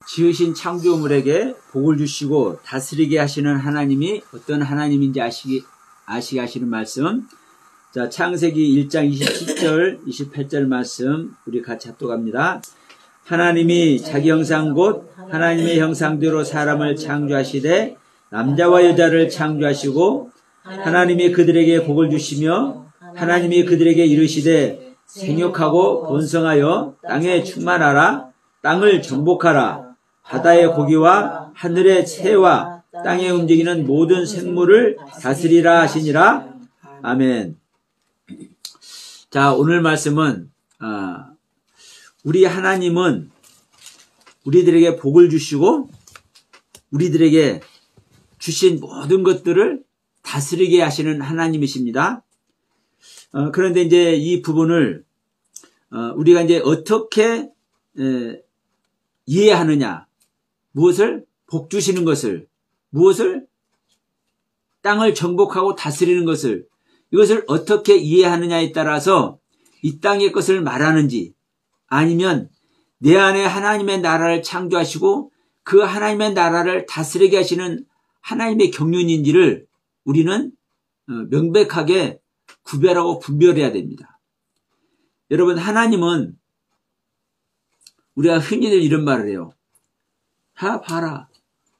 지으신 창조물에게 복을 주시고 다스리게 하시는 하나님이 어떤 하나님인지 아시게 하시는 말씀. 자, 창세기 1장 27절, 28절 말씀 우리 같이 합독합니다. 하나님이 자기 형상 곧 하나님의 형상대로 사람을 창조하시되 남자와 여자를 창조하시고 하나님이 그들에게 복을 주시며 하나님이 그들에게 이르시되 생육하고 번성하여 땅에 충만하라. 땅을 정복하라. 바다의 고기와 하늘의 새와 땅에 움직이는 모든 생물을 다스리라 하시니라. 아멘. 자, 오늘 말씀은 우리 하나님은 우리들에게 복을 주시고 우리들에게 주신 모든 것들을 다스리게 하시는 하나님이십니다. 그런데 이제 이 부분을 우리가 이제 어떻게 이해하느냐, 무엇을? 복 주시는 것을, 무엇을? 땅을 정복하고 다스리는 것을, 이것을 어떻게 이해하느냐에 따라서 이 땅의 것을 말하는지, 아니면 내 안에 하나님의 나라를 창조하시고 그 하나님의 나라를 다스리게 하시는 하나님의 경륜인지를 우리는 명백하게 구별하고 분별해야 됩니다. 여러분, 하나님은 우리가 흔히들 이런 말을 해요. 봐라.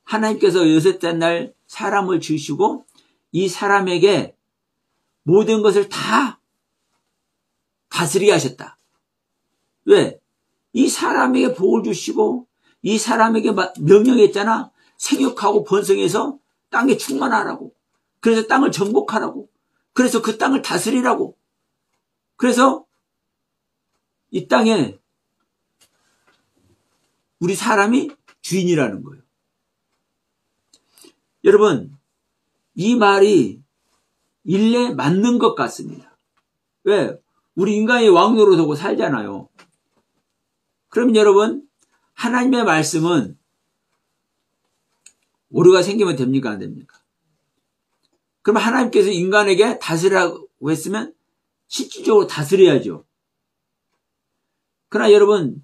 하나님께서 여섯째 날 사람을 지으시고 이 사람에게 모든 것을 다 다스리게 하셨다. 왜? 이 사람에게 복을 주시고 이 사람에게 명령했잖아. 생육하고 번성해서 땅에 충만하라고. 그래서 땅을 정복하라고. 그래서 그 땅을 다스리라고. 그래서 이 땅에 우리 사람이 주인이라는 거예요. 여러분, 이 말이 일례 맞는 것 같습니다. 왜? 우리 인간이 왕노릇하고 살잖아요. 그럼 여러분, 하나님의 말씀은 오류가 생기면 됩니까? 안 됩니까? 그럼 하나님께서 인간에게 다스리라고 했으면 실질적으로 다스려야죠. 그러나 여러분,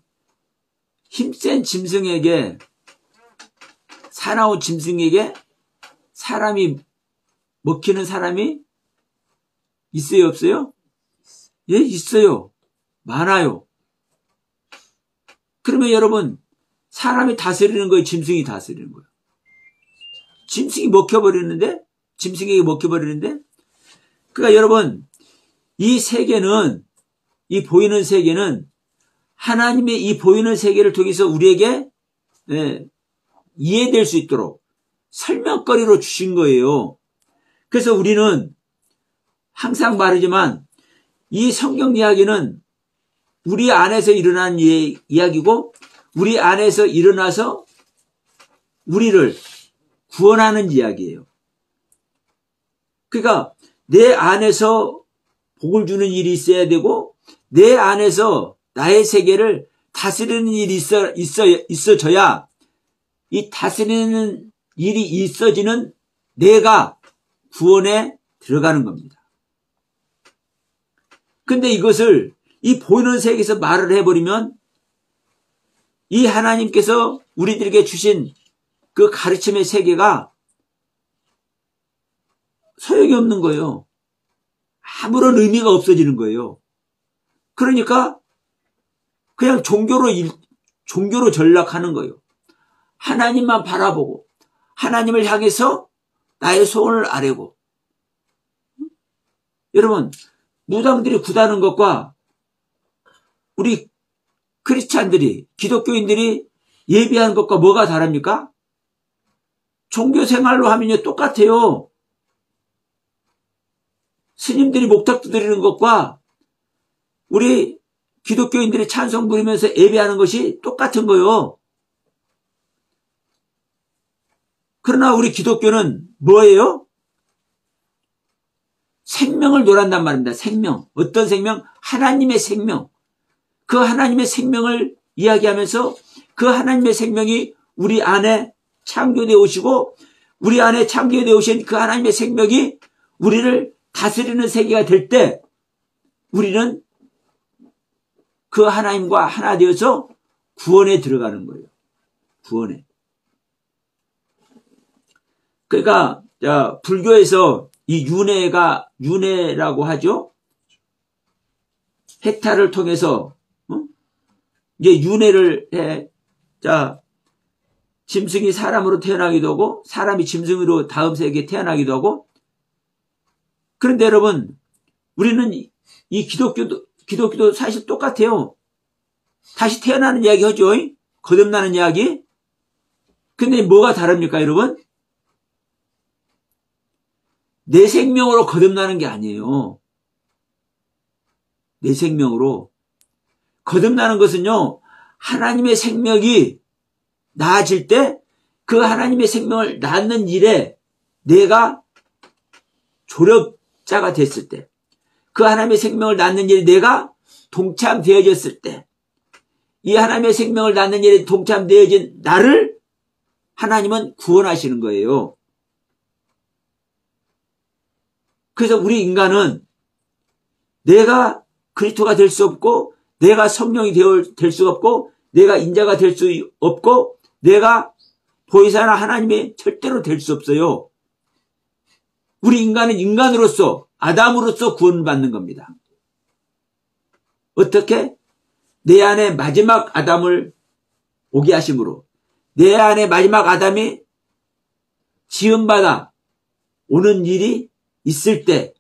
힘센 짐승에게, 사나운 짐승에게 사람이 먹히는 사람이 있어요, 없어요? 예, 있어요. 많아요. 그러면 여러분, 사람이 다스리는 거예요, 짐승이 다스리는 거예요? 짐승이 먹혀버리는데? 짐승에게 먹혀버리는데? 그러니까 여러분, 이 세계는, 이 보이는 세계는 하나님의 이 보이는 세계를 통해서 우리에게 이해될 수 있도록 설명거리로 주신 거예요. 그래서 우리는 항상 말하지만 이 성경 이야기는 우리 안에서 일어난 이야기고 우리 안에서 일어나서 우리를 구원하는 이야기예요. 그러니까 내 안에서 복을 주는 일이 있어야 되고 내 안에서 나의 세계를 다스리는 일이 있어져야 이 다스리는 일이 있어지는 내가 구원에 들어가는 겁니다. 근데 이것을 이 보이는 세계에서 말을 해버리면 이 하나님께서 우리들에게 주신 그 가르침의 세계가 소용이 없는 거예요. 아무런 의미가 없어지는 거예요. 그러니까 그냥 종교로 전락하는 거예요. 하나님만 바라보고 하나님을 향해서 나의 소원을 아뢰고. 여러분, 무당들이 구다는 것과 우리 크리스찬들이, 기독교인들이 예배하는 것과 뭐가 다릅니까? 종교 생활로 하면요 똑같아요. 스님들이 목탁 두드리는 것과 우리 기독교인들이 찬송 부르면서 예배하는 것이 똑같은 거예요. 그러나 우리 기독교는 뭐예요? 생명을 논한단 말입니다. 생명. 어떤 생명? 하나님의 생명. 그 하나님의 생명을 이야기하면서 그 하나님의 생명이 우리 안에 창조되어 오시고 우리 안에 창조되어 오신 그 하나님의 생명이 우리를 다스리는 세계가 될 때 우리는 그 하나님과 하나 되어서 구원에 들어가는 거예요. 구원해. 그러니까 불교에서 이 윤회라고 하죠. 해탈을 통해서 이제 윤회를 해. 자, 짐승이 사람으로 태어나기도 하고 사람이 짐승으로 다음 세계에 태어나기도 하고. 그런데 여러분, 우리는 이 기독교도 사실 똑같아요. 다시 태어나는 이야기 하죠. 거듭나는 이야기. 근데 뭐가 다릅니까, 여러분? 내 생명으로 거듭나는 게 아니에요. 내 생명으로. 거듭나는 것은요, 하나님의 생명이 나아질 때 그 하나님의 생명을 낳는 일에 내가 조력자가 됐을 때, 그 하나님의 생명을 낳는 일에 내가 동참되어졌을 때, 이 하나님의 생명을 낳는 일에 동참되어진 나를 하나님은 구원하시는 거예요. 그래서 우리 인간은 내가 그리스도가 될 수 없고, 내가 성령이 될 수 없고, 내가 인자가 될 수 없고, 내가 보혜사나 하나님이 절대로 될 수 없어요. 우리 인간은 인간으로서, 아담으로서 구원받는 겁니다. 어떻게? 내 안에 마지막 아담을 오게 하심으로, 내 안에 마지막 아담이 지음받아 오는 일이 있을 때,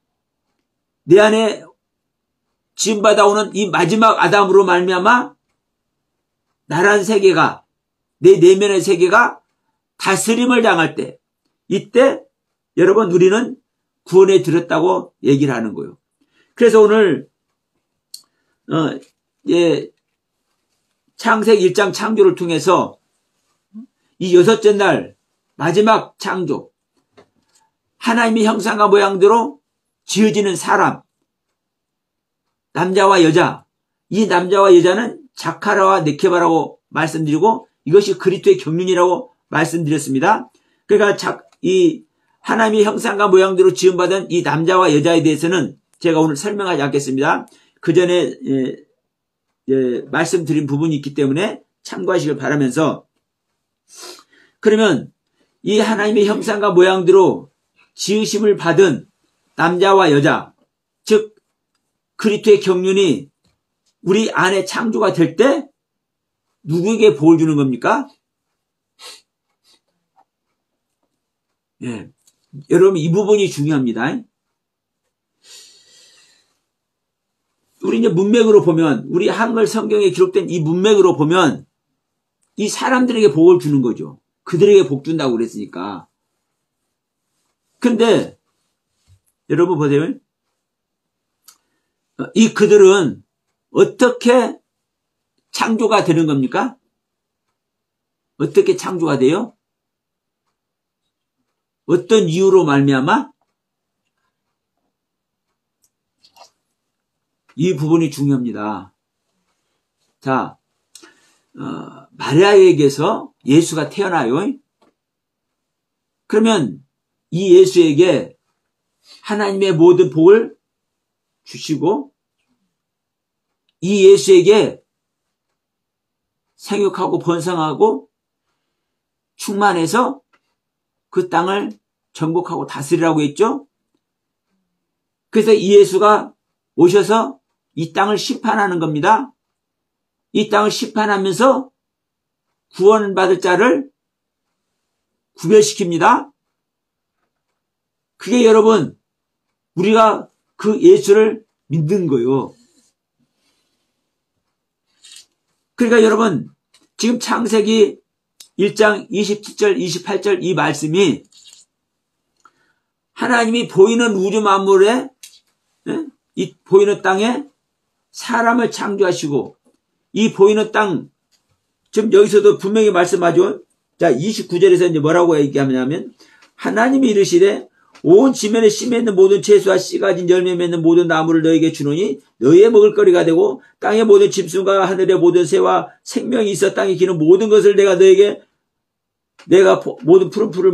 내 안에 지음받아 오는 이 마지막 아담으로 말미암아 나란 세계가, 내 내면의 세계가 다스림을 당할 때, 이때 여러분 우리는 구원에 들었다고 얘기를 하는 거예요. 그래서 오늘 창세기 1장 창조를 통해서 이 여섯째 날 마지막 창조, 하나님의 형상과 모양대로 지어지는 사람, 남자와 여자, 이 남자와 여자는 자카라와 네케바라고 말씀드리고 이것이 그리스도의 경륜이라고 말씀드렸습니다. 그러니까 이 하나님의 형상과 모양대로 지음받은 이 남자와 여자에 대해서는 제가 오늘 설명하지 않겠습니다. 그 전에 말씀드린 부분이 있기 때문에 참고하시길 바라면서, 그러면 이 하나님의 형상과 모양대로 지으심을 받은 남자와 여자, 즉 그리스도의 경륜이 우리 안에 창조가 될 때 누구에게 복을 주는 겁니까? 예, 여러분 이 부분이 중요합니다. 우리 이제 문맥으로 보면, 우리 한글 성경에 기록된 이 문맥으로 보면 이 사람들에게 복을 주는 거죠. 그들에게 복 준다고 그랬으니까. 근데 여러분 보세요. 이 그들은 어떻게 창조가 되는 겁니까? 어떻게 창조가 돼요? 어떤 이유로 말미암아? 이 부분이 중요합니다. 자, 마리아에게서 예수가 태어나요. 그러면 이 예수에게 하나님의 모든 복을 주시고, 이 예수에게 생육하고 번성하고 충만해서 그 땅을 정복하고 다스리라고 했죠. 그래서 이 예수가 오셔서 이 땅을 심판하는 겁니다. 이 땅을 심판하면서 구원받을 자를 구별시킵니다. 그게 여러분, 우리가 그 예수를 믿는 거예요. 그러니까 여러분, 지금 창세기 1장 27절, 28절 이 말씀이 하나님이 보이는 우주 만물에, 이 보이는 땅에 사람을 창조하시고, 이 보이는 땅, 지금 여기서도 분명히 말씀하죠. 자, 29절에서 이제 뭐라고 얘기하냐면, 하나님이 이르시되 온 지면에 씨 맺는 모든 채소와 씨 가진 열매 맺는 모든 나무를 너에게 주노니 너희의 먹을거리가 되고, 땅의 모든 짐승과 하늘의 모든 새와 생명이 있어 땅에 기는 모든 것을 내가 모든 푸른 풀을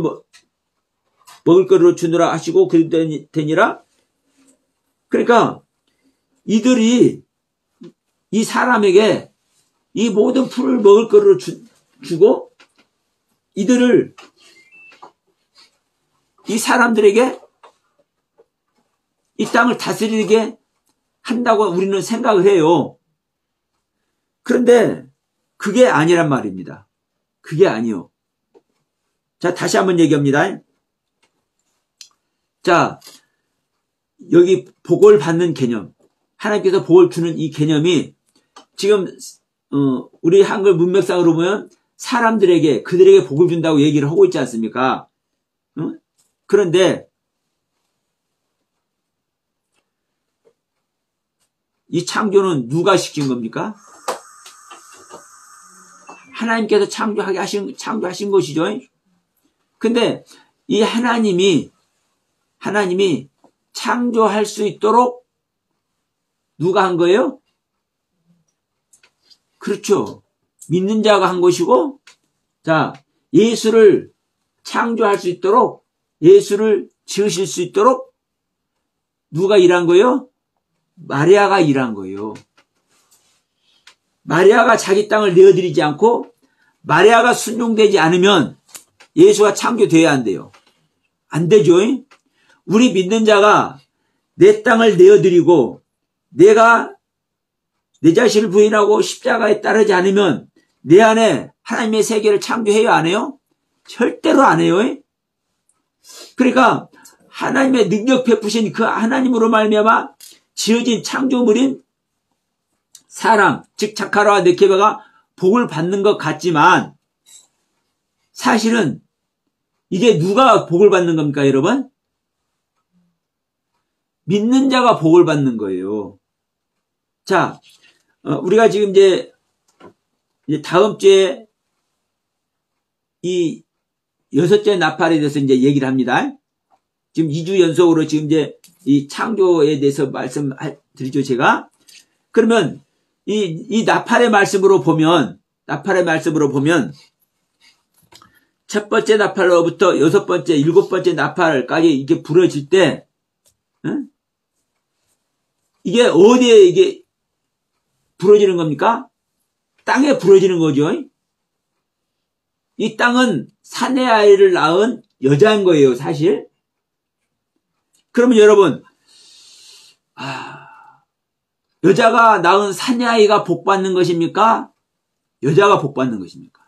먹을거리로 주노라 하시고 그랬더니라. 그러니까 이들이 이 사람에게 이 모든 풀을 먹을거리로 주고, 이들을 이 사람들에게 이 땅을 다스리게 한다고 우리는 생각을 해요. 그런데 그게 아니란 말입니다. 그게 아니요. 자, 다시 한번 얘기합니다. 자, 여기 복을 받는 개념, 하나님께서 복을 주는 이 개념이 지금 우리 한글 문맥상으로 보면 사람들에게 그들에게 복을 준다고 얘기를 하고 있지 않습니까? 그런데 이 창조는 누가 시킨 겁니까? 하나님께서 창조하신 것이죠. 근데 이 하나님이 창조할 수 있도록 누가 한 거예요? 그렇죠. 믿는 자가 한 것이고, 자, 예수를 창조할 수 있도록, 예수를 지으실 수 있도록 누가 일한 거예요? 마리아가 일한 거예요. 마리아가 자기 땅을 내어드리지 않고 마리아가 순종되지 않으면 예수가 창조돼야 한대요. 안 되죠. 우리 믿는 자가 내 땅을 내어드리고 내가 내 자신을 부인하고 십자가에 따르지 않으면 내 안에 하나님의 세계를 창조해요, 안 해요? 절대로 안 해요. 그러니까 하나님의 능력 베푸신 그 하나님으로 말미암아 지어진 창조물인 사람, 즉 자카라와 느케베가 복을 받는 것 같지만 사실은 이게 누가 복을 받는 겁니까, 여러분? 믿는 자가 복을 받는 거예요. 자, 우리가 지금 이제 다음 주에 이 6째 나팔에 대해서 이제 얘기를 합니다. 지금 2주 연속으로 지금 이제 이 창조에 대해서 말씀드리죠, 제가. 그러면 이 나팔의 말씀으로 보면 첫 번째 나팔로부터 6번째, 7번째 나팔까지 이게 부러질 때, 이게 어디에 이게 부러지는 겁니까? 땅에 부러지는 거죠. 이 땅은 사내 아이를 낳은 여자인 거예요, 사실. 그러면 여러분, 여자가 낳은 사내 아이가 복 받는 것입니까? 여자가 복 받는 것입니까?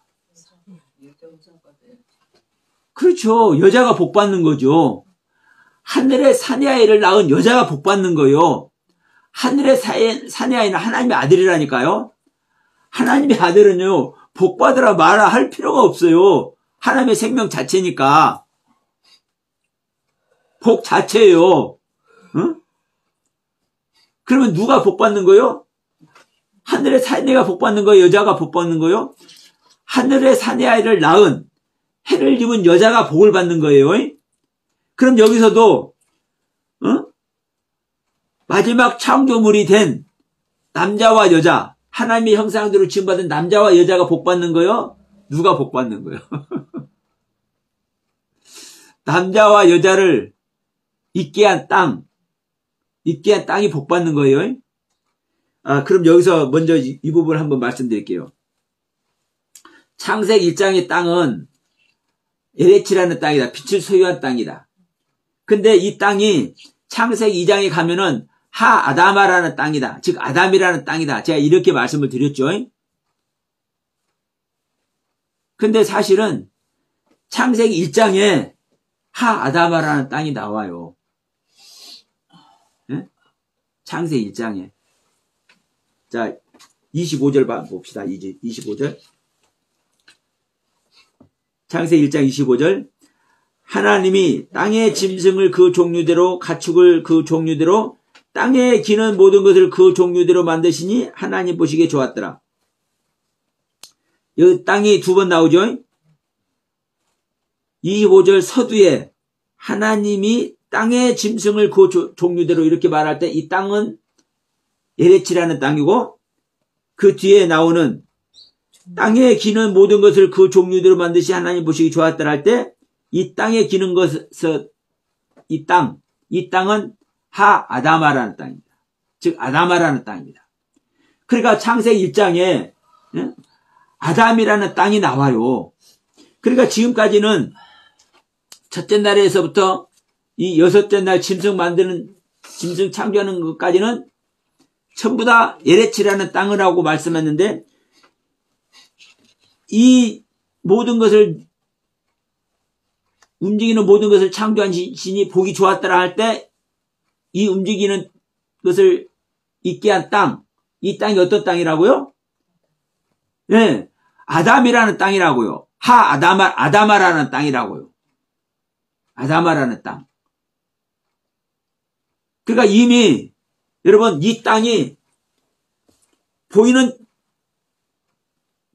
그렇죠. 여자가 복 받는 거죠. 하늘의 사내 아이를 낳은 여자가 복 받는 거예요. 하늘의 사내 아이는 하나님의 아들이라니까요. 하나님의 아들은요, 복 받으라 마라 할 필요가 없어요. 하나님의 생명 자체니까. 복 자체예요. 응? 그러면 누가 복 받는 거예요? 하늘의 사내가 복 받는 거예요? 여자가 복 받는 거예요? 하늘의 사내 아이를 낳은 해를 입은 여자가 복을 받는 거예요. 그럼 여기서도 마지막 창조물이 된 남자와 여자, 하나님의 형상대로 지음받은 남자와 여자가 복 받는 거예요? 누가 복 받는 거예요? 남자와 여자를 있게 한 땅이 복 받는 거예요. 그럼 여기서 먼저 이 부분을 한번 말씀드릴게요. 창세기 1장의 땅은 에레치라는 땅이다. 빛을 소유한 땅이다. 근데 이 땅이 창세기 2장에 가면은 하아다마라는 땅이다. 즉 아담이라는 땅이다. 제가 이렇게 말씀을 드렸죠. 근데 사실은 창세기 1장에 하아다마라는 땅이 나와요. 네? 창세기 1장에. 자, 25절 봅시다. 25절. 창세기 1장 25절. 하나님이 땅의 짐승을 그 종류대로, 가축을 그 종류대로, 땅에 기는 모든 것을 그 종류대로 만드시니 하나님 보시기에 좋았더라. 여기 땅이 두 번 나오죠. 25절 서두에 하나님이 땅의 짐승을 그 종류대로 이렇게 말할 때 이 땅은 예레치라는 땅이고, 그 뒤에 나오는 땅에 기는 모든 것을 그 종류대로 만드시 하나님 보시기 좋았더라 할 때 이 땅에 기는 것에서 이 땅은 하아다마라는 땅입니다. 즉 아다마라는 땅입니다. 그러니까 창세기 1장에 아담이라는 땅이 나와요. 그러니까 지금까지는 첫째 날에서부터 이 여섯째 날 짐승 창조하는 것까지는 전부 다 예레치라는 땅을 하고 말씀했는데, 이 모든 것을 움직이는 모든 것을 창조한 신이 보기 좋았더라 할 때, 이 움직이는 것을 있게 한 땅, 이 땅이 어떤 땅이라고요? 네, 아담이라는 땅이라고요. 아다마라는 땅이라고요. 아다마라는 땅. 그러니까 이미 여러분, 이 땅이 보이는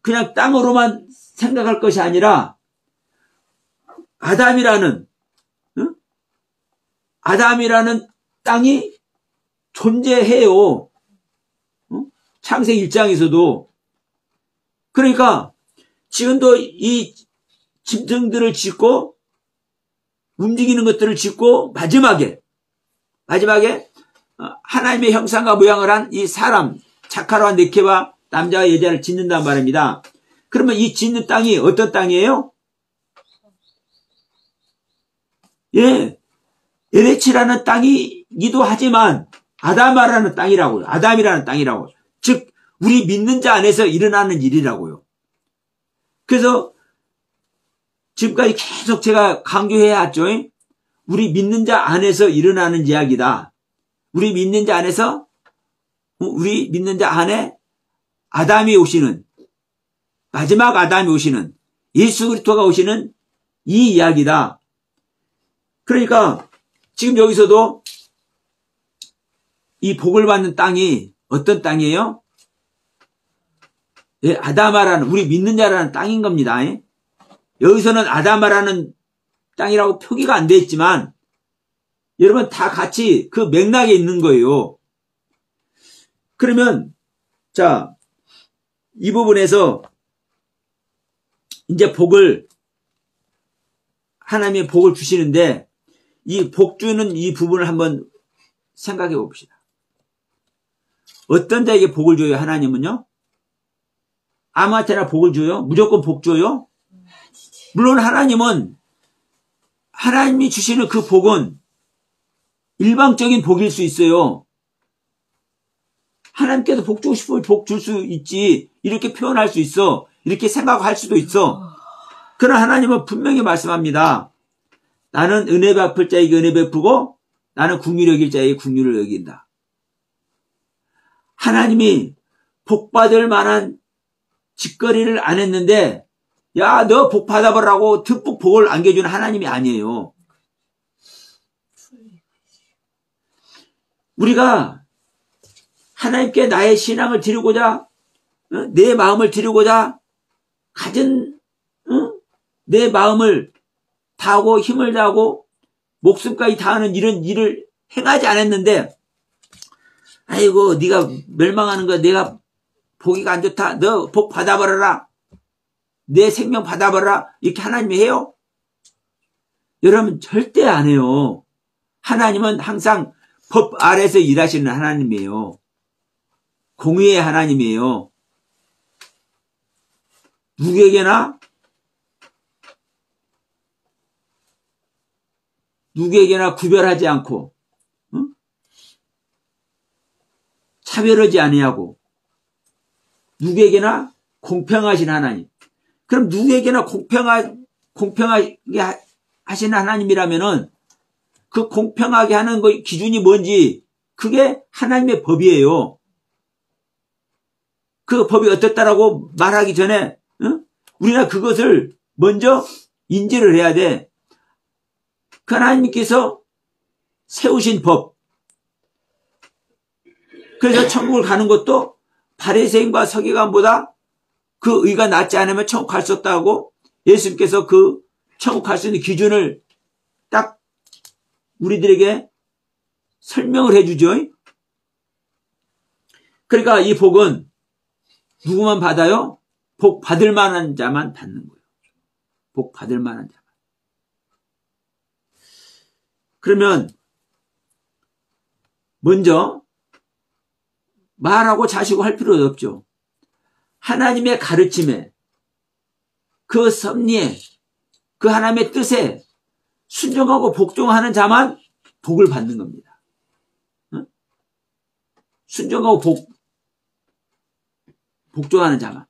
그냥 땅으로만 생각할 것이 아니라 아담이라는 땅이 존재해요. 창세기 1장에서도. 그러니까 지금도 이 짐승들을 짓고 움직이는 것들을 짓고 마지막에 하나님의 형상과 모양을 한 이 사람, 자카르와 네케와 남자와 여자를 짓는단 말입니다. 그러면 이 짓는 땅이 어떤 땅이에요? 예, 에레치라는 땅이기도 하지만 아담이라는 땅이라고요. 즉 우리 믿는 자 안에서 일어나는 일이라고요. 그래서 지금까지 계속 제가 강조해야 했죠. 우리 믿는 자 안에서 일어나는 이야기다. 우리 믿는 자 안에 아담이 오시는, 마지막 아담이 오시는, 예수 그리스도가 오시는 이 이야기다. 그러니까 지금 여기서도 이 복을 받는 땅이 어떤 땅이에요? 예, 아다마라는, 우리 믿는 자라는 땅인 겁니다. 여기서는 아다마라는 땅이라고 표기가 안 돼 있지만 여러분 다 같이 그 맥락에 있는 거예요. 그러면 자, 이 부분에서 이제 하나님의 복을 주시는데, 이 복 주는 이 부분을 한번 생각해 봅시다. 어떤 자에게 복을 줘요, 하나님은요? 아무한테나 복을 줘요? 무조건 복 줘요? 물론 하나님이 주시는 그 복은 일방적인 복일 수 있어요. 하나님께서 복 주고 싶으면 복 줄 수 있지, 이렇게 표현할 수 있어, 이렇게 생각할 수도 있어. 그러나 하나님은 분명히 말씀합니다. 나는 은혜 베풀 자에게 은혜 베푸고 나는 긍휼히 여길 자에게 긍휼을 여긴다. 하나님이 복 받을 만한 짓거리를 안 했는데 야, 너 복 받아보라고 듬뿍 복을 안겨주는 하나님이 아니에요. 우리가 하나님께 나의 신앙을 드리고자, 내 마음을 드리고자 가진 내 마음을 다하고 힘을 다하고 목숨까지 다하는 이런 일을 행하지 않았는데, 아이고 네가 멸망하는 거야, 내가 보기가 안 좋다, 너 복 받아버려라, 내 생명 받아버려라, 이렇게 하나님이 해요? 여러분 절대 안 해요. 하나님은 항상 법 아래서 일하시는 하나님이에요. 공의의 하나님이에요. 누구에게나 구별하지 않고, 차별하지 아니하고, 누구에게나 공평하신 하나님. 그럼 누구에게나 공평하게 하시는 하나님이라면은 그 공평하게 하는 거 기준이 뭔지, 그게 하나님의 법이에요. 그 법이 어떻다라고 말하기 전에 우리가 그것을 먼저 인지를 해야 돼. 그 하나님께서 세우신 법. 그래서 천국을 가는 것도 바리새인과 서기관보다 그 의가 낫지 않으면 천국 갈 수 없다고 예수님께서 그 천국 갈 수 있는 기준을 딱 우리들에게 설명을 해주죠. 그러니까 이 복은 누구만 받아요? 복 받을 만한 자만 받는 거예요. 복 받을 만한 자만. 그러면 먼저 말하고 자시고 할 필요도 없죠. 하나님의 가르침에, 그 섭리에, 그 하나님의 뜻에 순종하고 복종하는 자만 복을 받는 겁니다. 순종하고 복종하는 자만.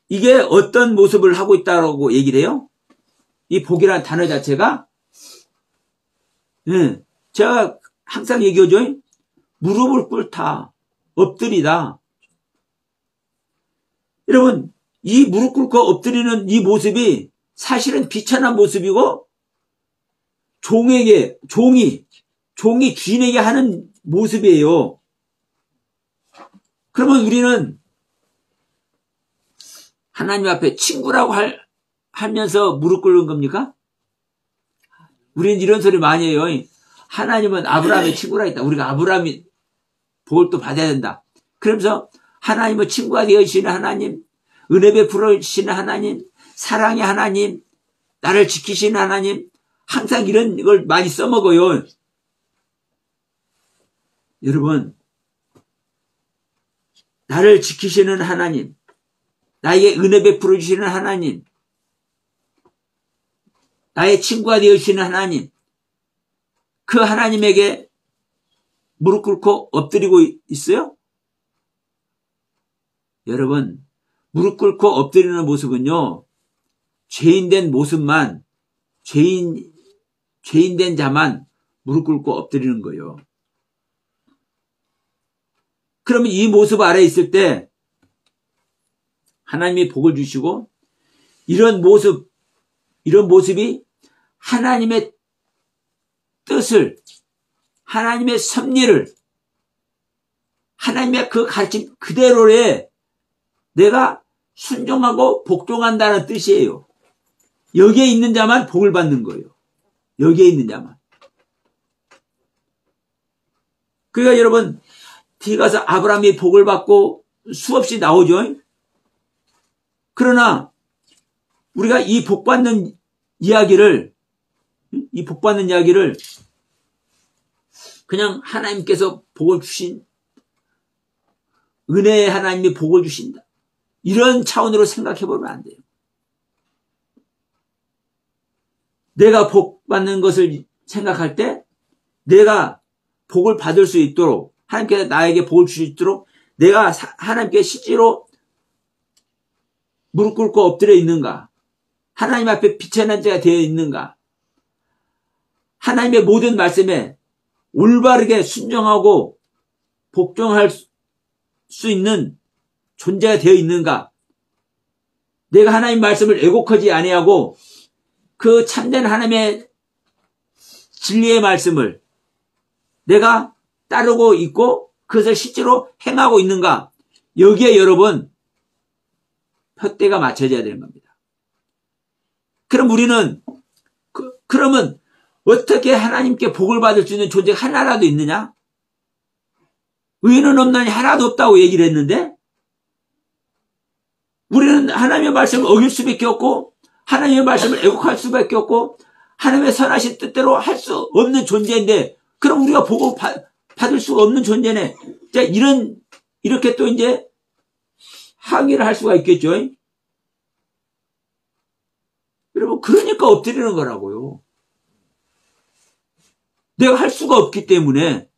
이게 어떤 모습을 하고 있다고 얘기를 해요? 이 복이라는 단어 자체가 제가 항상 얘기하죠. 무릎을 꿇다, 엎드리다. 여러분, 이 무릎 꿇고 엎드리는 이 모습이 사실은 비천한 모습이고 종이 주인에게 하는 모습이에요. 그러면 우리는 하나님 앞에 친구라고 하면서 무릎 꿇는 겁니까? 우리는 이런 소리 많이 해요. 하나님은 아브라함의 친구라 했다. 우리가 아브라함이 복을 또 받아야 된다. 그러면서 하나님은 친구가 되어주시는 하나님, 은혜 베풀어 주시는 하나님, 사랑의 하나님, 나를 지키시는 하나님, 항상 이런 걸 많이 써먹어요. 여러분, 나를 지키시는 하나님, 나에게 은혜 베풀어 주시는 하나님, 나의 친구가 되어주시는 하나님, 그 하나님에게 무릎 꿇고 엎드리고 있어요? 여러분, 무릎 꿇고 엎드리는 모습은요, 죄인된 모습만, 죄인된 자만 무릎 꿇고 엎드리는 거예요. 그러면 이 모습 아래에 있을 때 하나님이 복을 주시고 이런 모습이 하나님의 뜻을, 하나님의 섭리를, 하나님의 그 가르침 그대로에 내가 순종하고 복종한다는 뜻이에요. 여기에 있는 자만 복을 받는 거예요. 여기에 있는 자만. 그러니까 여러분, 뒤에 가서 아브라함이 복을 받고 수없이 나오죠. 그러나 우리가 이 복받는 이야기를 그냥 하나님께서 복을 주신, 은혜의 하나님이 복을 주신다, 이런 차원으로 생각해 보면 안 돼요. 내가 복 받는 것을 생각할 때 내가 복을 받을 수 있도록, 하나님께서 나에게 복을 주실 수 있도록 내가 하나님께 실제로 무릎 꿇고 엎드려 있는가, 하나님 앞에 비천한 자가 되어 있는가, 하나님의 모든 말씀에 올바르게 순종하고 복종할 수 있는 존재가 되어 있는가, 내가 하나님 말씀을 애곡하지 아니하고 그 참된 하나님의 진리의 말씀을 내가 따르고 있고 그것을 실제로 행하고 있는가, 여기에 여러분 푯대가 맞춰져야 되는 겁니다. 그럼 우리는 그러면 어떻게 하나님께 복을 받을 수 있는 존재가 하나라도 있느냐? 의인은 없나니 하나도 없다고 얘기를 했는데 우리는 하나님의 말씀을 어길 수밖에 없고 하나님의 말씀을 애곡할 수밖에 없고 하나님의 선하신 뜻대로 할 수 없는 존재인데, 그럼 우리가 복을 받을 수가 없는 존재네. 자, 이렇게 또 이제 항의를 할 수가 있겠죠. 여러분, 그러니까 엎드리는 거라고요. 내가 할 수가 없기 때문에,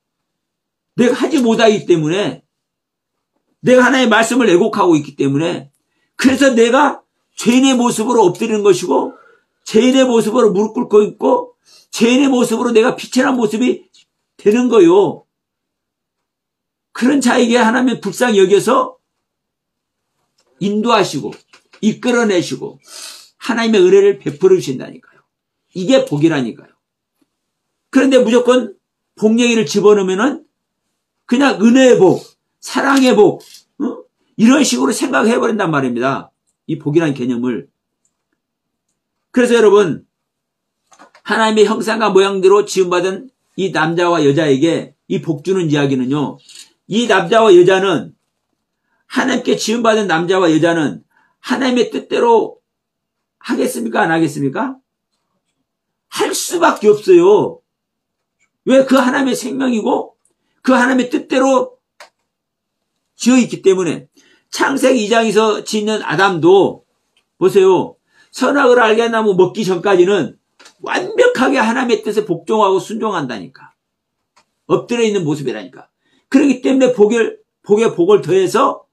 내가 하지 못하기 때문에, 내가 하나님의 말씀을 애곡하고 있기 때문에, 그래서 내가 죄인의 모습으로 엎드리는 것이고, 죄인의 모습으로 무릎 꿇고 있고, 죄인의 모습으로 내가 비천한 모습이 되는 거요. 그런 자에게 하나님은 불쌍히 여겨서 인도하시고 이끌어내시고 하나님의 은혜를 베풀어 주신다니까요. 이게 복이라니까요. 그런데 무조건 복 얘기를 집어넣으면은 그냥 은혜의 복, 사랑의 복, 이런 식으로 생각해 버린단 말입니다. 이 복이라는 개념을. 그래서 여러분, 하나님의 형상과 모양대로 지음받은 이 남자와 여자에게 이 복 주는 이야기는요, 이 남자와 여자는, 하나님께 지음받은 남자와 여자는 하나님의 뜻대로 하겠습니까? 안 하겠습니까? 할 수밖에 없어요. 왜? 그 하나님의 생명이고 그 하나님의 뜻대로 지어 있기 때문에. 창세기 2장에서 짓는 아담도 보세요. 선악을 알게 한 나무 먹기 전까지는 완벽하게 하나님의 뜻에 복종하고 순종한다니까. 엎드려 있는 모습이라니까. 그렇기 때문에 복에 복을 더해서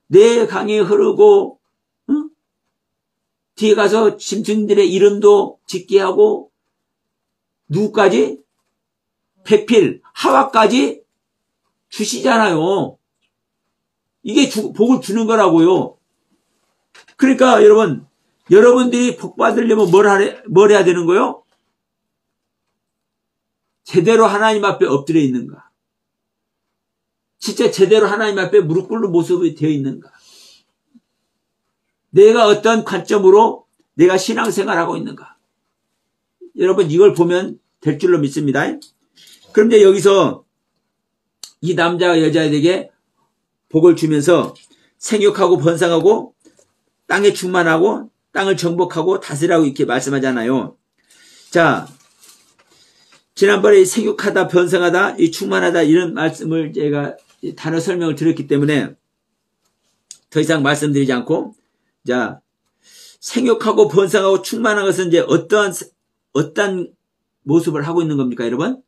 내 강이 흐르고, 응? 뒤에 가서 짐승들의 이름도 짓게 하고, 누구까지? 배필, 하와까지 주시잖아요. 이게 복을 주는 거라고요. 그러니까 여러분들이 복 받으려면 뭘 해야 되는 거요? 제대로 하나님 앞에 엎드려 있는가? 진짜 제대로 하나님 앞에 무릎 꿇는 모습이 되어 있는가? 내가 어떤 관점으로 내가 신앙생활하고 있는가? 여러분 이걸 보면 될 줄로 믿습니다. 그럼 이제 여기서 이 남자가 여자에게 복을 주면서 생육하고 번성하고 땅에 충만하고 땅을 정복하고 다스리라고 이렇게 말씀하잖아요. 자, 지난번에 생육하다, 번성하다, 충만하다 이런 말씀을 제가 단어 설명을 드렸기 때문에 더 이상 말씀드리지 않고, 자, 생육하고 번성하고 충만한 것은 이제 어떤 모습을 하고 있는 겁니까, 여러분?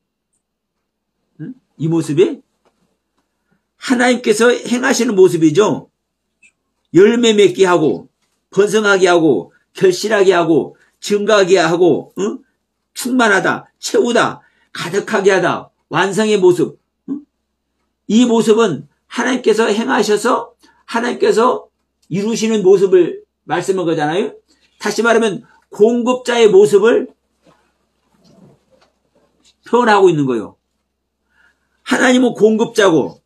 이 모습이 하나님께서 행하시는 모습이죠. 열매 맺게 하고 번성하게 하고 결실하게 하고 증가하게 하고, 응? 충만하다, 채우다, 가득하게 하다, 완성의 모습. 응? 이 모습은 하나님께서 행하셔서 하나님께서 이루시는 모습을 말씀한 거잖아요. 다시 말하면 공급자의 모습을 표현하고 있는 거예요. 하나님은 공급자고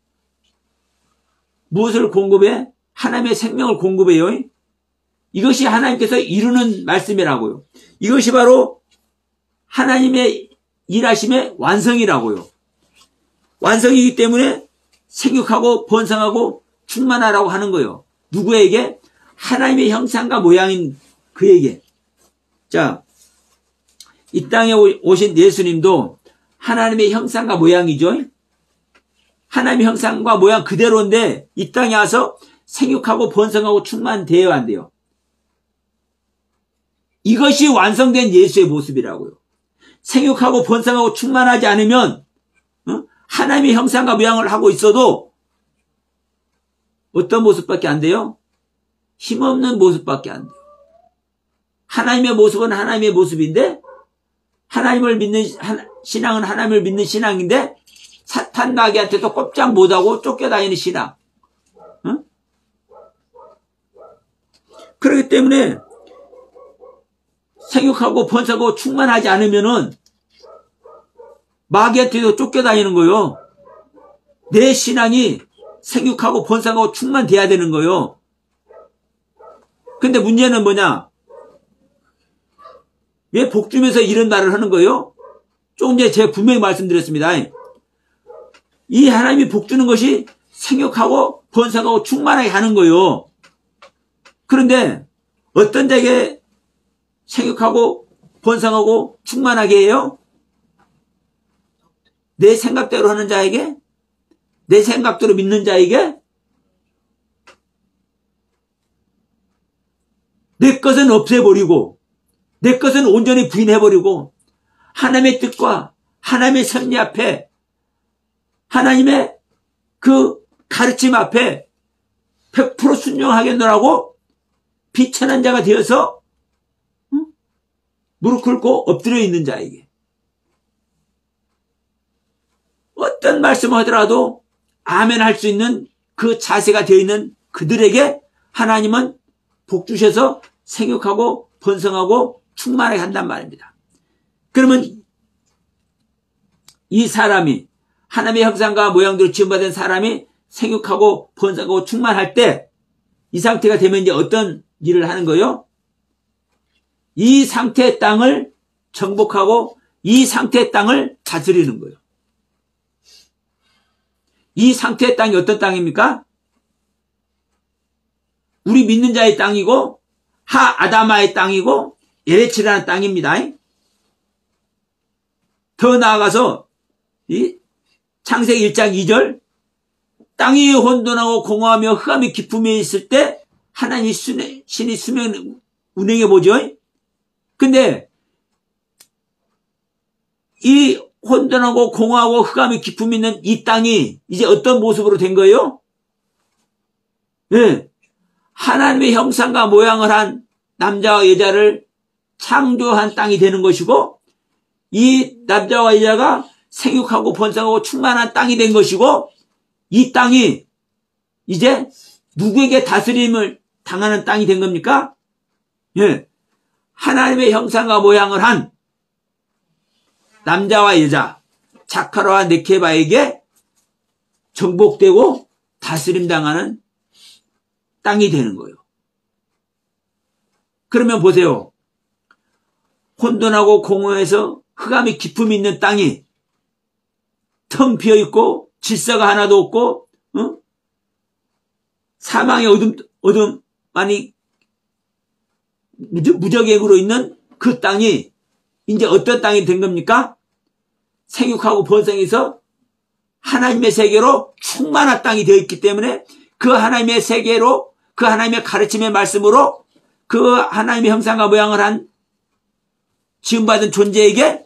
무엇을 공급해? 하나님의 생명을 공급해요. 이것이 하나님께서 이루는 말씀이라고요. 이것이 바로 하나님의 일하심의 완성이라고요. 완성이기 때문에 생육하고 번성하고 충만하라고 하는 거예요. 누구에게? 하나님의 형상과 모양인 그에게. 자, 이 땅에 오신 예수님도 하나님의 형상과 모양이죠. 하나님의 형상과 모양 그대로인데 이 땅에 와서 생육하고 번성하고 충만되어야 한대요. 이것이 완성된 예수의 모습이라고요. 생육하고 번성하고 충만하지 않으면 하나님의 형상과 모양을 하고 있어도 어떤 모습밖에 안 돼요? 힘없는 모습밖에 안 돼요. 하나님의 모습은 하나님의 모습인데 하나님을 믿는 신앙은 하나님을 믿는 신앙인데 사탄 마귀한테도 꼼짝 못하고 쫓겨다니는 신앙. 응? 그렇기 때문에 생육하고 번성하고 충만하지 않으면은 마귀한테도 쫓겨다니는 거요. 내 신앙이 생육하고 번성하고 충만돼야 되는 거요. 근데 문제는 뭐냐? 왜 복 주면서 이런 말을 하는 거요? 조금 전에 제가 분명히 말씀드렸습니다. 이 하나님이 복 주는 것이 생육하고 번성하고 충만하게 하는 거요. 그런데 어떤 자에게 생육하고 번성하고 충만하게 해요? 내 생각대로 하는 자에게? 내 생각대로 믿는 자에게? 내 것은 없애버리고 내 것은 온전히 부인해버리고 하나님의 뜻과 하나님의 섭리 앞에 하나님의 그 가르침 앞에 100% 순종하겠노라고 비천한 자가 되어서 무릎 꿇고 엎드려 있는 자에게 어떤 말씀을 하더라도 아멘 할 수 있는 그 자세가 되어 있는 그들에게 하나님은 복 주셔서 생육하고 번성하고 충만하게 한단 말입니다. 그러면 이 사람이 하나님의 형상과 모양대로 지음받은 사람이 생육하고 번성하고 충만할 때 이 상태가 되면 이제 어떤 일을 하는 거예요? 이 상태의 땅을 정복하고 이 상태의 땅을 다스리는 거예요. 이 상태의 땅이 어떤 땅입니까? 우리 믿는 자의 땅이고 하아다마의 땅이고 에레치라는 땅입니다. 더 나아가서 이 창세기 1장 2절 땅이 혼돈하고 공허하며 흑암이 깊음에 있을 때 하나님 신이 수면 운행해 보죠. 근데 이 혼돈하고 공허하고 흑암이 깊음 있는 이 땅이 이제 어떤 모습으로 된 거예요? 네. 하나님의 형상과 모양을 한 남자와 여자를 창조한 땅이 되는 것이고, 이 남자와 여자가 생육하고 번성하고 충만한 땅이 된 것이고, 이 땅이 이제 누구에게 다스림을 당하는 땅이 된 겁니까? 예. 하나님의 형상과 모양을 한 남자와 여자, 자카라와 네케바에게 정복되고 다스림 당하는 땅이 되는 거예요. 그러면 보세요. 혼돈하고 공허해서 흑암이 깊음이 있는 땅이 텅 비어 있고 질서가 하나도 없고 사망의 어둠만이 무적액으로 있는 그 땅이 이제 어떤 땅이 된 겁니까? 생육하고 번성해서 하나님의 세계로 충만한 땅이 되어 있기 때문에 그 하나님의 세계로, 그 하나님의 가르침의 말씀으로 그 하나님의 형상과 모양을 한 지음받은 존재에게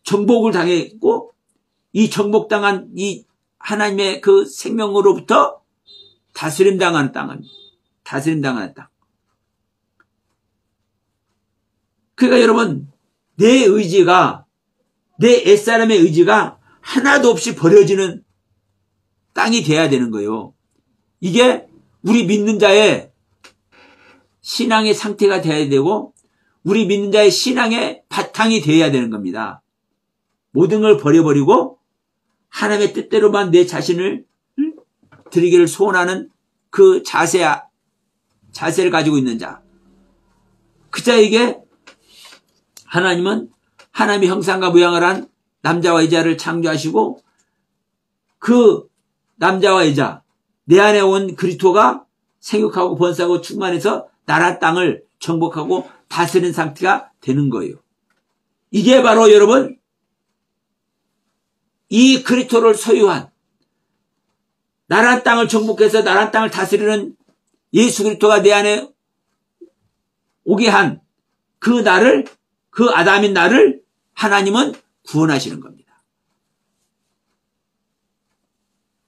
정복을 당했고, 이 정복당한 이 하나님의 그 생명으로부터 다스림 당하는 땅은 다스림 당하는 땅. 그러니까 여러분, 내 의지가, 내 옛사람의 의지가 하나도 없이 버려지는 땅이 돼야 되는 거예요. 이게 우리 믿는 자의 신앙의 상태가 돼야 되고, 우리 믿는 자의 신앙의 바탕이 돼야 되는 겁니다. 모든 걸 버려버리고 하나님의 뜻대로만 내 자신을 드리기를 소원하는 그 자세를 가지고 있는 자. 그 자에게 하나님은 하나님의 형상과 모양을 한 남자와 여자를 창조하시고, 그 남자와 여자, 내 안에 온 그리스도가 생육하고 번성하고 충만해서 나라 땅을 정복하고 다스리는 상태가 되는 거예요. 이게 바로 여러분, 이 그리스도를 소유한, 나라 땅을 정복해서 나라 땅을 다스리는 예수 그리스도가 내 안에 오게 한 그 나를, 그 아담인 나를 하나님은 구원하시는 겁니다.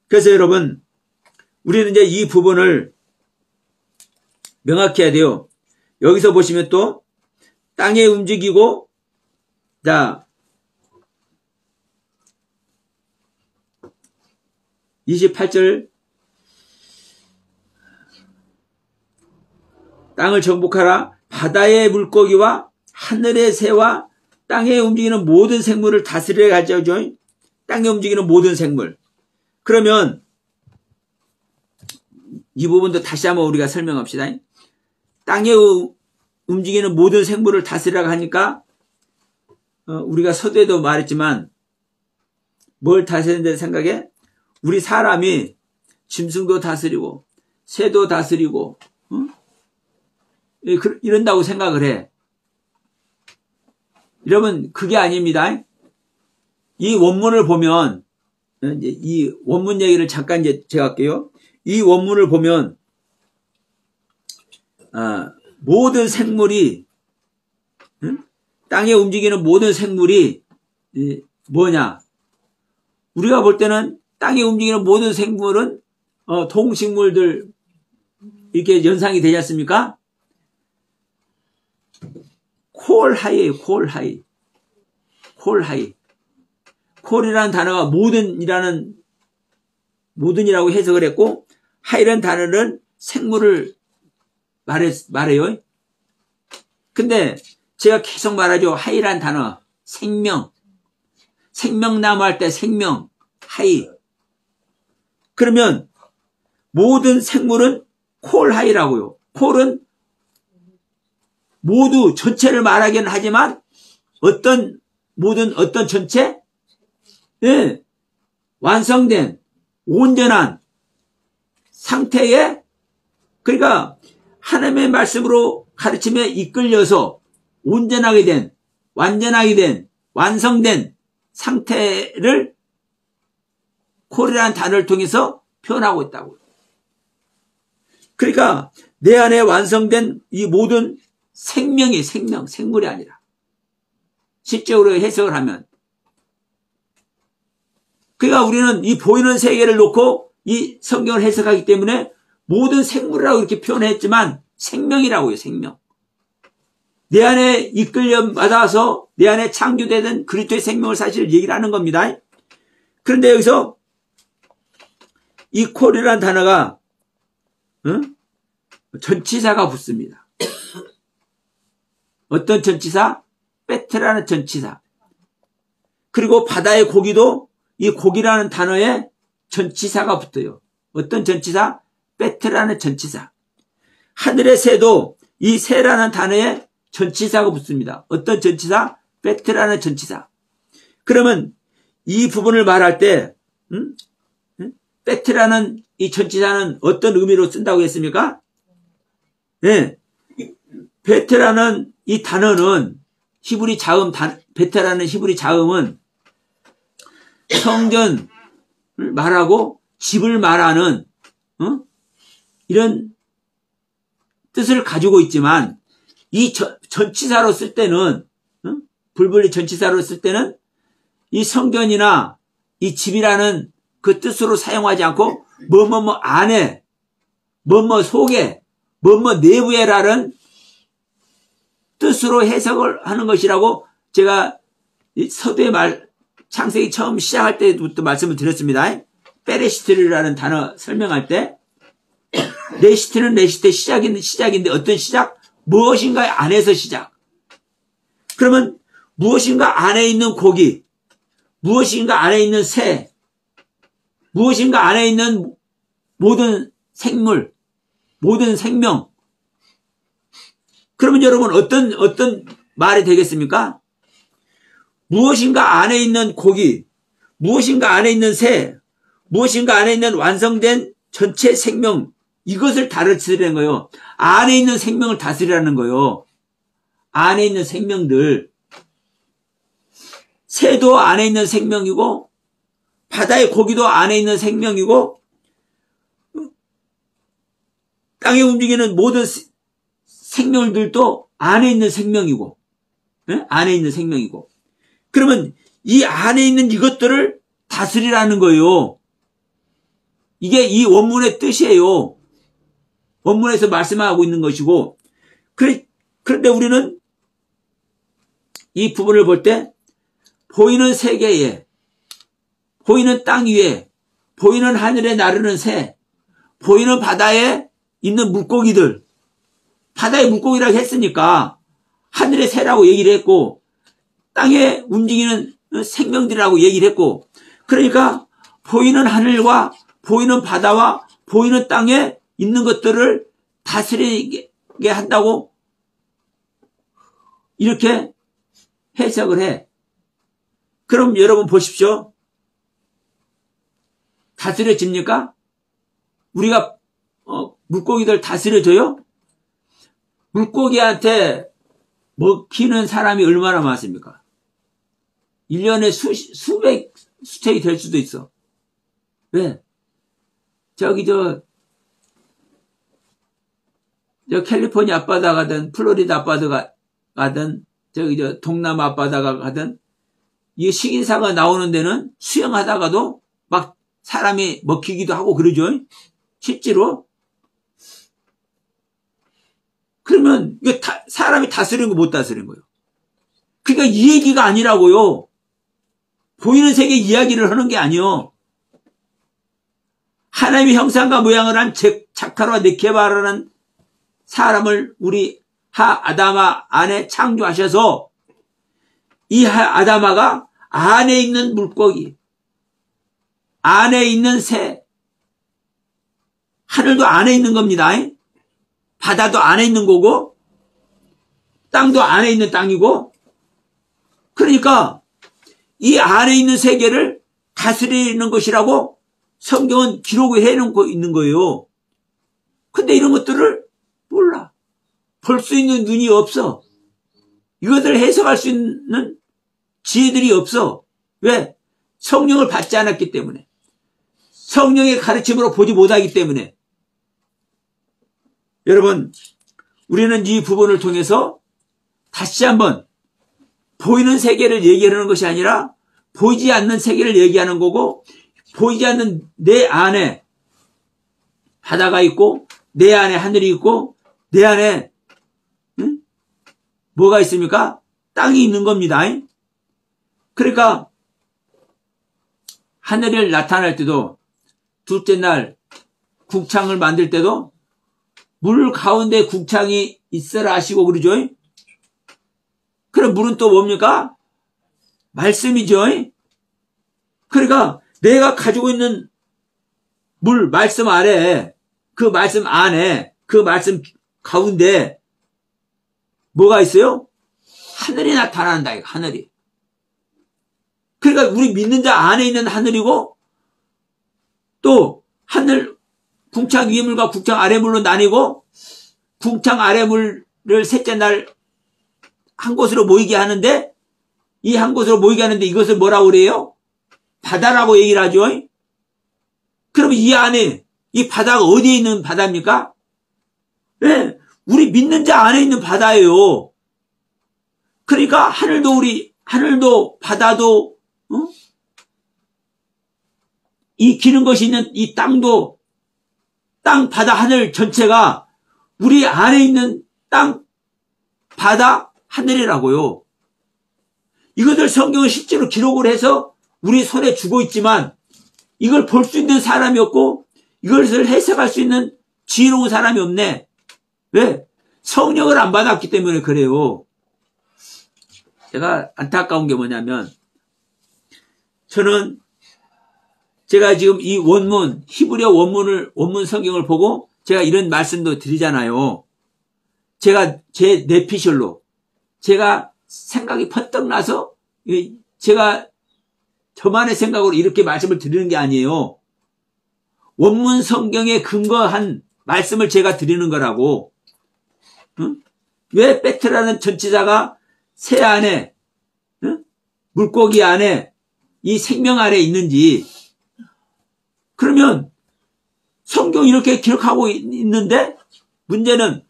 그래서 여러분, 우리는 이제 이 부분을 명확히 해야 돼요. 여기서 보시면 또 땅에 움직이고, 자 28절, 땅을 정복하라. 바다의 물고기와 하늘의 새와 땅에 움직이는 모든 생물을 다스리게 하죠. 땅에 움직이는 모든 생물. 그러면 이 부분도 다시 한번 우리가 설명합시다. 땅에 움직이는 모든 생물을 다스리라고 하니까 우리가 서두에도 말했지만 뭘 다스리는데 생각해? 우리 사람이 짐승도 다스리고 새도 다스리고 이런다고 생각을 해. 여러분, 그게 아닙니다. 이 원문을 보면, 이제 이 원문 얘기를 잠깐 이제 제가 할게요. 이 원문을 보면 모든 생물이, 땅에 움직이는 모든 생물이 뭐냐? 우리가 볼 때는 땅에 움직이는 모든 생물은 동식물들 이렇게 연상이 되지 않습니까? 콜하이예요. 콜하이. 콜하이. 콜이라는 단어가 모든이라고 해석을 했고, 하이라는 단어는 생물을 말해요. 근데 제가 계속 말하죠. 하이라는 단어, 생명나무 할 때 생명, 하이. 그러면 모든 생물은 콜하이라고요. 콜은 모두 전체를 말하기는 하지만 어떤 전체? 네, 완성된 온전한 상태에, 그러니까 하나님의 말씀으로 가르침에 이끌려서 온전하게 된, 완전하게 된, 완성된 상태를 콜이라는 단어를 통해서 표현하고 있다고요. 그러니까 내 안에 완성된 이 모든 생명이 생물이 아니라. 실제로 해석을 하면. 그러니까 우리는 이 보이는 세계를 놓고 이 성경을 해석하기 때문에 모든 생물이라고 이렇게 표현했지만 생명이라고요, 생명. 내 안에 이끌려 받아서 내 안에 창조되는 그리스도의 생명을 사실 얘기를 하는 겁니다. 그런데 여기서 이 콜이라는 단어가 전치사가 붙습니다. 어떤 전치사? 베트라는 전치사. 그리고 바다의 고기도 이 고기라는 단어에 전치사가 붙어요. 어떤 전치사? 베트라는 전치사. 하늘의 새도 이 새라는 단어에 전치사가 붙습니다. 어떤 전치사? 베트라는 전치사. 그러면 이 부분을 말할 때 베트라는 이 전치사는 어떤 의미로 쓴다고 했습니까? 네. 베트라는 이 단어는 히브리 자음, 베트라는 히브리 자음은 성전을 말하고 집을 말하는 이런 뜻을 가지고 있지만 이 전치사로 쓸 때는 불분리 전치사로 쓸 때는 이 성전이나 이 집이라는 그 뜻으로 사용하지 않고 뭐뭐뭐 안에 뭐뭐 속에 뭐뭐 내부에라는 뜻으로 해석을 하는 것이라고 제가 서두에 창세기 처음 시작할 때부터 말씀을 드렸습니다. 베레시트라는 단어 설명할 때 레시트는 레시트의 시작인데 어떤 시작? 무엇인가 안에서 시작. 그러면 무엇인가 안에 있는 고기, 무엇인가 안에 있는 새, 무엇인가 안에 있는 모든 생물, 모든 생명. 그러면 여러분 어떤 말이 되겠습니까? 무엇인가 안에 있는 고기, 무엇인가 안에 있는 새, 무엇인가 안에 있는 완성된 전체 생명, 이것을 다스리는 거예요. 안에 있는 생명을 다스리라는 거예요. 안에 있는 생명들. 새도 안에 있는 생명이고 바다의 고기도 안에 있는 생명이고 땅에 움직이는 모든 생명들도 안에 있는 생명이고 안에 있는 생명이고 그러면 이 안에 있는 이것들을 다스리라는 거예요. 이게 이 원문의 뜻이에요. 원문에서 말씀하고 있는 것이고 그런데 우리는 이 부분을 볼 때 보이는 세계에 보이는 땅 위에 보이는 하늘에 나르는 새 보이는 바다에 있는 물고기들 바다의 물고기라고 했으니까 하늘의 새라고 얘기를 했고 땅에 움직이는 생명들이라고 얘기를 했고 그러니까 보이는 하늘과 보이는 바다와 보이는 땅에 있는 것들을 다스리게 한다고 이렇게 해석을 해. 그럼 여러분 보십시오. 다스려집니까? 우리가 물고기들 다스려줘요? 물고기한테 먹히는 사람이 얼마나 많습니까? 1년에 수책이 될 수도 있어. 왜? 저기 저 캘리포니아 앞바다 가든 플로리다 앞바다 가든 저기 저 동남아 앞바다가 가든 이 식인사가 나오는 데는 수영하다가도 막 사람이 먹히기도 하고 그러죠. 실제로. 그러면 이게 사람이 다스리는 거 못 다스리는 거예요. 그러니까 이 얘기가 아니라고요. 보이는 세계 이야기를 하는 게 아니요. 하나님의 형상과 모양을 한 자카르와 네케바라는 사람을 우리 아다마 안에 창조하셔서 이 아다마가 안에 있는 물고기, 안에 있는 새, 하늘도 안에 있는 겁니다. 바다도 안에 있는 거고 땅도 안에 있는 땅이고 그러니까 이 안에 있는 세계를 다스리는 것이라고 성경은 기록을 해놓고 있는 거예요. 근데 이런 것들을 몰라. 볼 수 있는 눈이 없어. 이것들을 해석할 수 있는 지혜들이 없어. 왜? 성령을 받지 않았기 때문에. 성령의 가르침으로 보지 못하기 때문에. 여러분, 우리는 이 부분을 통해서 다시 한번 보이는 세계를 얘기하는 것이 아니라 보이지 않는 세계를 얘기하는 거고, 보이지 않는 내 안에 바다가 있고 내 안에 하늘이 있고 내 안에 뭐가 있습니까? 땅이 있는 겁니다. 그러니까 하늘을 나타날 때도, 둘째 날 국창을 만들 때도 물 가운데 국창이 있어라 하시고 그러죠. 그럼 물은 또 뭡니까? 말씀이죠. 그러니까 내가 가지고 있는 물, 말씀 아래, 그 말씀 안에, 그 말씀 가운데 뭐가 있어요? 하늘이 나타난다, 이거, 하늘이. 그러니까 우리 믿는 자 안에 있는 하늘이고, 또 하늘, 궁창 위의 물과 궁창 아래 물로 나뉘고, 궁창 아래 물을 셋째 날 한 곳으로 모이게 하는데, 이 한 곳으로 모이게 하는데 이것을 뭐라고 그래요? 바다라고 얘기를 하죠. 그러면 이 안에, 이 바다가 어디에 있는 바다입니까? 네, 우리 믿는 자 안에 있는 바다예요. 그러니까 하늘도 바다도, 이 기는 것이 있는 이 땅도, 땅, 바다, 하늘 전체가 우리 안에 있는 땅, 바다, 하늘이라고요. 이것을 성경은 실제로 기록을 해서 우리 손에 주고 있지만 이걸 볼 수 있는 사람이 없고 이것을 해석할 수 있는 지혜로운 사람이 없네. 왜? 성령을 안 받았기 때문에 그래요. 제가 안타까운 게 뭐냐면, 저는 제가 지금 이 원문, 히브리어 원문 성경을 보고 제가 이런 말씀도 드리잖아요. 제가 제 뇌피셜로 제가 생각이 퍼뜩 나서 제가 저만의 생각으로 이렇게 말씀을 드리는 게 아니에요. 원문 성경에 근거한 말씀을 제가 드리는 거라고. 응? 왜 베트라는 전치사가 새 안에, 물고기 안에, 이 생명 안에 있는지. 그러면 성경 이렇게 기록하고 있는데 문제는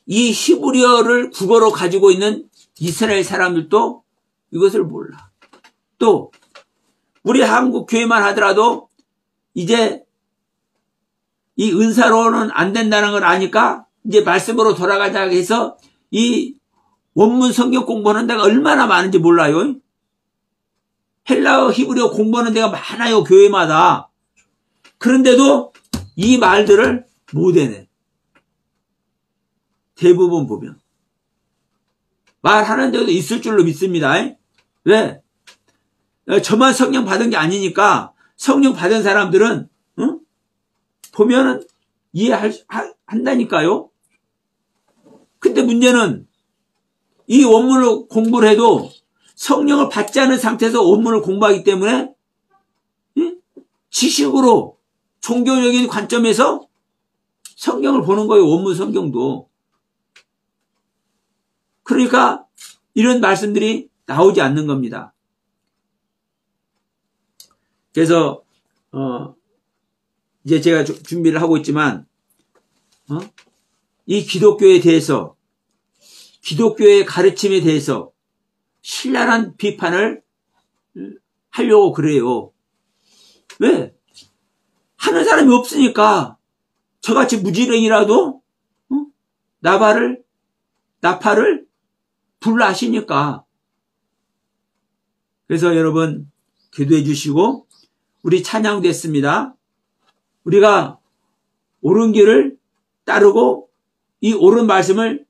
이 히브리어를 국어로 가지고 있는 이스라엘 사람들도 이것을 몰라. 또 우리 한국 교회만 하더라도 이제 이 은사로는 안 된다는 걸 아니까 이제 말씀으로 돌아가자 해서 이 원문 성경 공부하는 데가 얼마나 많은지 몰라요. 헬라어 히브리어 공부하는 데가 많아요, 교회마다. 그런데도 이 말들을 못 해내. 대부분 보면 말하는 데도 있을 줄로 믿습니다. 왜? 저만 성령 받은 게 아니니까 성령 받은 사람들은 보면은 이해한다니까요. 근데 문제는 이 원문을 공부를 해도 성령을 받지 않은 상태에서 원문을 공부하기 때문에 지식으로 종교적인 관점에서 성경을 보는 거예요. 원문 성경도. 그러니까 이런 말씀들이 나오지 않는 겁니다. 그래서 이제 제가 준비를 하고 있지만 이 기독교에 대해서, 기독교의 가르침에 대해서 신랄한 비판을 하려고 그래요. 왜? 하는 사람이 없으니까. 저같이 무지랭이라도 나팔을 불라 하시니까. 그래서 여러분 기도해 주시고, 우리 찬양됐습니다. 우리가 옳은 길을 따르고 이 옳은 말씀을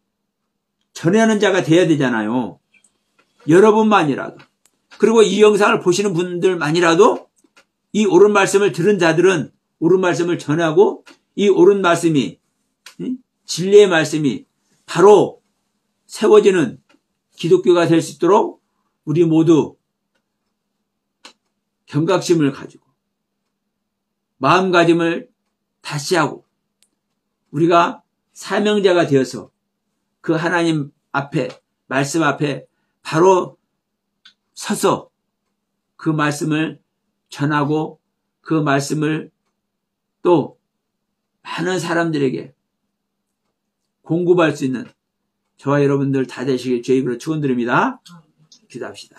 전하는 자가 돼야 되잖아요. 여러분만이라도, 그리고 이 영상을 보시는 분들만이라도 이 옳은 말씀을 들은 자들은 옳은 말씀을 전하고 이 옳은 말씀이, 진리의 말씀이 바로 세워지는 기독교가 될 수 있도록 우리 모두 경각심을 가지고 마음가짐을 다시 하고 우리가 사명자가 되어서 그 하나님 앞에, 말씀 앞에 바로 서서 그 말씀을 전하고 그 말씀을 또 많은 사람들에게 공급할 수 있는 저와 여러분들 다 되시길 주의 이름으로 축원드립니다. 기도합시다.